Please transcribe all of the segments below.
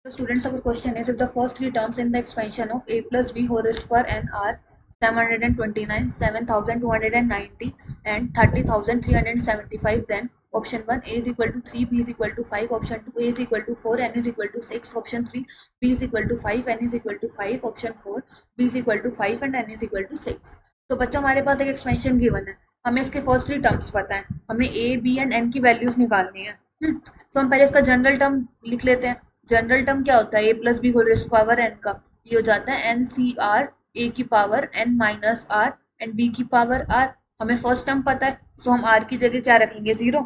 So students, our question is, if the first three terms in the expansion of a plus b whole raised to power n are 729, 7290 and 30,375, then option 1 a is equal to 3, b is equal to 5, option 2 a is equal to 4, n is equal to 6, option 3 b is equal to 5, n is equal to 5, option 4 b is equal to 5 and n is equal to 6. तो बच्चों हमारे पास एक expansion given है, हमें इसके first three terms पता है, हमें ए बी एंड एन की वैल्यूज निकालनी है। तो हम पहले इसका जनरल टर्म लिख लेते हैं। जनरल टर्म क्या होता है, A plus B whole raised to power N का, ये हो जाता है एन सी आर, ए की power N minus R and B की पावर आर। हमें फर्स्ट टर्म पता है, तो हम आर की जगह क्या रखेंगे, जीरो।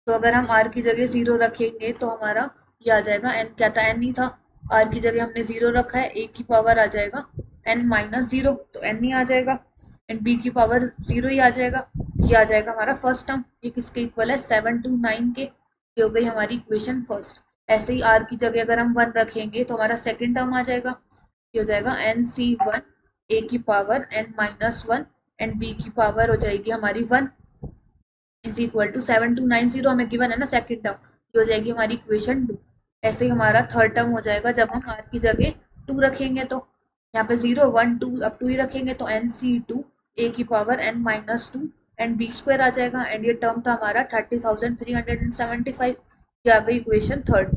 तो अगर हम आर की जगह जीरो रखेंगे तो हमारा ये आ जाएगा, एन क्या था, एन ही था, आर की जगह हमने जीरो रखा है, ए की पावर आ जाएगा एन माइनस जीरो, तो एन ही आ जाएगा, एंड बी की पावर जीरो ही आ जाएगा। ये आ जाएगा हमारा फर्स्ट टर्म, ये किसके इक्वल है, 729 के। ये हो गई हमारी इक्वेशन फर्स्ट। ऐसे ही आर की जगह अगर हम वन रखेंगे तो हमारा सेकेंड टर्म आ जाएगा, ये हो जाएगा एन सी वन, ए की power N minus one and B की पावर हो जाएगी हमारी वन, इज इक्वल टू 7290 हमें गिवन है ना सेकंड टर्म, ये हो जाएगी हमारी इक्वेशन टू। ऐसे ही हमारा थर्ड टर्म हो जाएगा जब हम आर की जगह टू रखेंगे, तो यहाँ पे जीरो वन टू, अब टू ही रखेंगे तो एन सी टू, ए की power N minus two and B square आ जाएगा, एंड ये टर्म था हमारा 30,375। ये आ गई इक्वेशन थर्ड।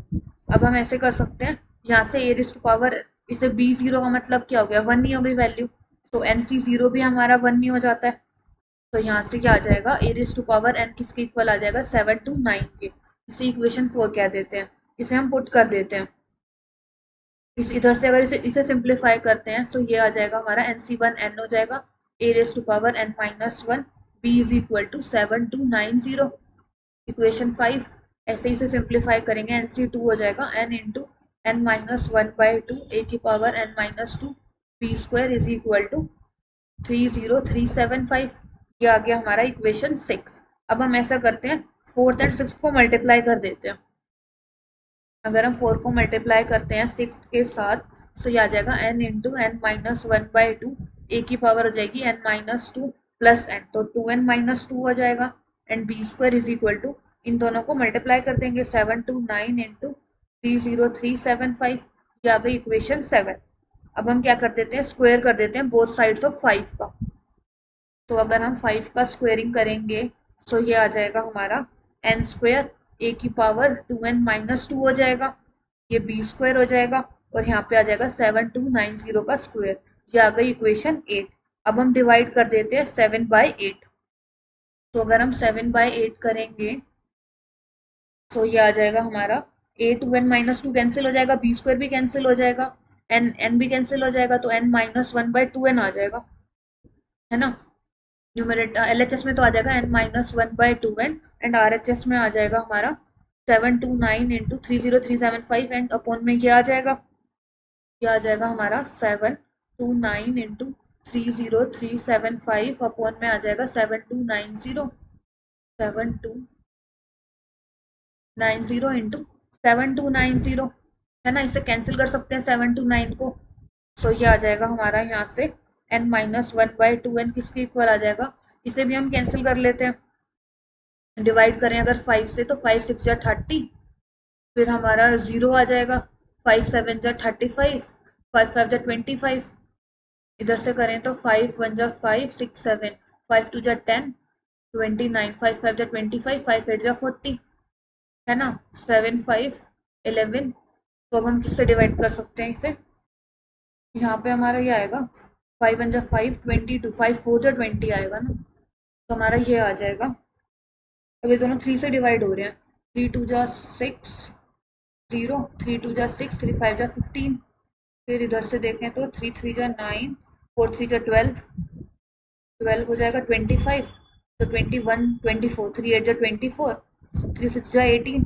अब हम ऐसे कर सकते हैं, यहाँ से ए रिस्ट पावर, इसे बी जीरो का मतलब क्या हो गया, वन नहीं हो गई वैल्यू, तो एन सी जीरो भी हमारा वन नहीं हो जाता है। तो यहाँ से क्या आ जाएगा, A raise to power N किसके इक्वल आ जाएगा, 729 के। इसे इक्वेशन फोर कह देते हैं। इसे हम पुट कर देते हैं, इस इधर से अगर इसे इसे सिंप्लीफाई करते हैं तो ये आ जाएगा हमारा एन सी वन एन हो जाएगा, A raise to power N minus one, B is equal to 7290, equation five. ऐसे इसे सिंप्लीफाई करेंगे, एन सी टू हो जाएगा N into N minus one by two, A की power N minus two, B square is equal to 30375। ये आ गया हमारा equation six. अब हम ऐसा करते हैं, फोर्थ एंड सिक्स को मल्टीप्लाई कर देते हैं। अगर हम फोर को मल्टीप्लाई करते हैं सिक्स के साथ, तो ये आ जाएगा N into N minus one by two, A की पावर हो जाएगी N minus two plus N, तो टू एन माइनस टू हो जाएगा, and B square is equal to, इन दोनों को मल्टीप्लाई कर देंगे, 729 इंटू 30375। ये आ गई इक्वेशन सेवन। अब हम क्या कर देते हैं, स्क्वायर कर देते हैं बोथ साइड्स ऑफ फाइव का। तो अगर हम फाइव का स्क्वेयरिंग करेंगे तो ये आ जाएगा हमारा एन स्क्वेयर, ए की power two N minus two हो जाएगा, ये बी स्क्वायर हो जाएगा, और यहाँ पे आ जाएगा 7290 का स्क्वायर। ये आ गई इक्वेशन एट। अब हम डिवाइड कर देते हैं सेवन बाई एट। तो अगर हम सेवन बाई एट करेंगे तो ये आ जाएगा हमारा, A to N minus two cancel हो जाएगा, बी स्क्वायर भी कैंसिल हो जाएगा, एन एन भी कैंसिल हो जाएगा, तो N minus one by two N आ जाएगा, है ना। न्यूमरेटर एलएचएस में तो आ जाएगा N minus one by two and RHS में आ जाएगा हमारा 729 इंटू 30375 एंड अपॉन में ये आ जाएगा, ये आ जाएगा हमारा 729 इंटू 30375 अपॉन में आ जाएगा 7290 इंटू 7290, है ना। इसे कैंसिल कर सकते हैं 729 को, सो ये आ जाएगा हमारा यहाँ से N minus one by two N किसके इक्वल आ जाएगा, इसे भी हम कैंसिल कर लेते हैं। डिवाइड करें अगर फाइव से तो फाइव सिक्स जा थर्टी, फिर हमारा जीरो आ जाएगा, फाइव सेवन जा थर्टी फाइव, फाइव फाइव जा ट्वेंटी फाइव। इधर से करें तो फाइव वन जा five, six seven, five two जा टेन, 29, फाइव फाइव जा 25, फाइव एट जा 40, है ना, सेवन फाइव 11। तो अब हम किससे डिवाइड कर सकते हैं इसे, यहाँ पे हमारा ये आएगा, फाइव वन जा फाइव, 22, फाइव फोर जा 20 आएगा ना, तो हमारा ये आ जाएगा। अब ये दोनों थ्री से डिवाइड हो रहे हैं, थ्री टू जा सिक्स, जीरो, थ्री टू जा सिक्स, थ्री फाइव जा 15, फिर इधर से देखें तो थ्री थ्री जा नाइन, फोर थ्री जा 12, 12 हो जाएगा 25, तो 21, 24, थ्री एट जा 24, थ्री सिक्स जा 18।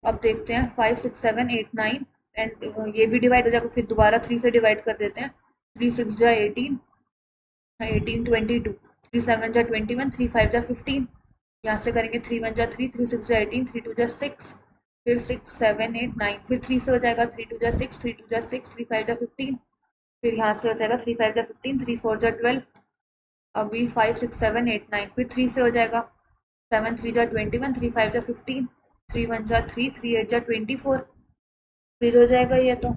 अब देखते हैं five six seven eight nine and ये भी डिवाइड हो जाएगा, फिर दोबारा थ्री से डिवाइड कर देते हैं, थ्री सिक्स जा 18, 18 22, थ्री सेवन जा 21, थ्री फाइव जा 15, यहाँ से करेंगे थ्री वन जा थ्री, थ्री सिक्स जा 18, थ्री टू जा सिक्स, फिर सिक्स सेवन एट नाइन, फिर थ्री से हो जाएगा थ्री टू जा सिक्स, थ्री टू जा सिक्स, थ्री फाइव जा 15, फिर यहाँ से हो जाएगा थ्री फाइव जा 15, थ्री फोर जा 12, अभी five six seven eight nine, फिर थ्री से हो जाएगा सेवन थ्री जा 21, थ्री फाइव जा 15, थ्री वन जा थ्री, थ्री एट जा 24, फिर हो जाएगा ये तो,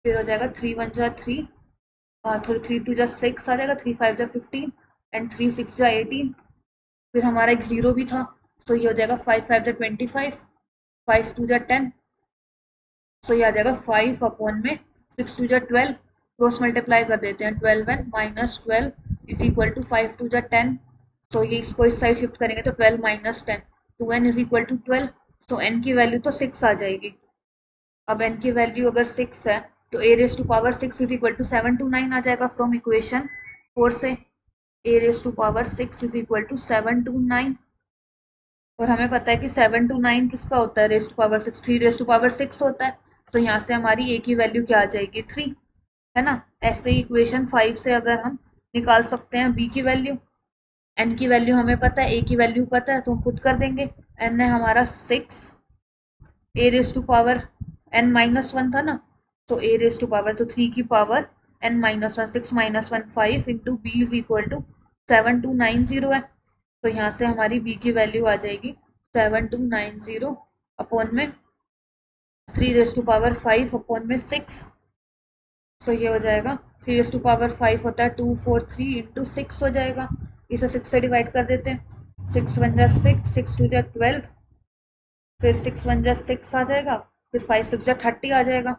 फिर हो जाएगा 3 1 जा 3, 3 2 जा 6 आ जाएगा, 3 5 जा 15 एंड 3 6 जा 18। फिर हमारा एक जीरो भी था, तो ये हो जाएगा 5 5 जा 25, 5 2 जा 10। सो ये आ जाएगा 5/6 2 जा 12। क्रॉस मल्टीप्लाई कर देते हैं, 12n - 12 इज इक्वल टू 5 2 जा 10। सो ये इसको इस साइड शिफ्ट करेंगे तो 12 - 10, 2n is equal to 12। So n की वैल्यू तो 6 आ जाएगी। अब n की वैल्यू अगर 6 है तो a⁻6 is equal to 7 to 9 आ जाएगा फ्रॉम इक्वेशन 4 से। a⁻6 is equal to 7 to 9, और हमें पता है कि 7 to 9 किसका होता है, raise to power 6, 3 raise to power 6 होता है। तो यहाँ से हमारी a की वैल्यू क्या आ जाएगी, 3, है ना। ऐसे ही इक्वेशन 5 से अगर हम निकाल सकते हैं b की वैल्यू, n की वैल्यू हमें पता है, a की वैल्यू पता है, तो हम पुट कर देंगे। n है हमारा 6, a⁻n - 1 था ना, तो a⁻, तो 3 की power n - 1, 6 - 1 5 into b is equal to 7290 है। तो यहाँ से हमारी b की वैल्यू आ जाएगी 7290 अपॉन में 3 रेज़ टू पावर 5 अपॉन में 6। सो ये हो जाएगा 3 रेज़ टू पावर 5 होता है 243 इंटू 6 हो जाएगा। इसे 6 से डिवाइड कर देते हैं, 6 1 जा 6, 6 2 जा 12, फिर 6 1 जा 6 आ जाएगा, फिर 5 6 जा 30 आ जाएगा,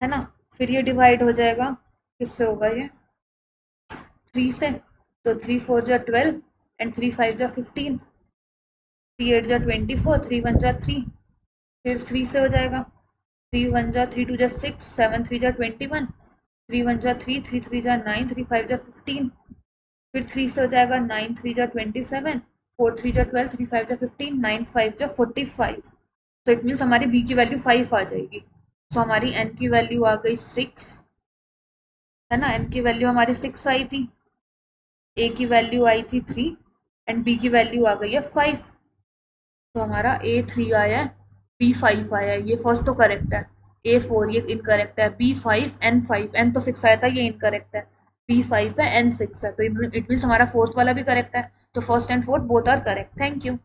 है ना। फिर ये डिवाइड हो जाएगा, किससे होगा ये, 3 से। तो 3 4 जा 12 एंड 3 5 जा 15, 3 8 जा 24, 3 1 जा 3, फिर 3 से हो जाएगा, 3 1 जा 3 2 जा 6, 7 3 जा 21, 3 1 जा 3, 3 3 जा 9, 3 5 जा 15, फिर 3 से हो जाएगा 9 3 जा 27, 4 3 जा 12, 3 5 जा 15, 9 5 जा 45। तो इट मीन्स हमारी b की वैल्यू 5 आ जाएगी। तो हमारी n की वैल्यू आ गई 6, है ना। n की वैल्यू हमारी 6 आई थी, a की वैल्यू आई थी 3 एंड b की वैल्यू आ गई है 5। तो हमारा A3 आया है, B5 आया है। ये फर्स्ट तो करेक्ट है, A4 ये इनकरेक्ट है, B5 N5, N तो 6 आया था, ये इनकरेक्ट है, B5 है N6 है। तो इट मीन्स हमारा फोर्थ वाला भी करेक्ट है। तो first and fourth both are correct. Thank you.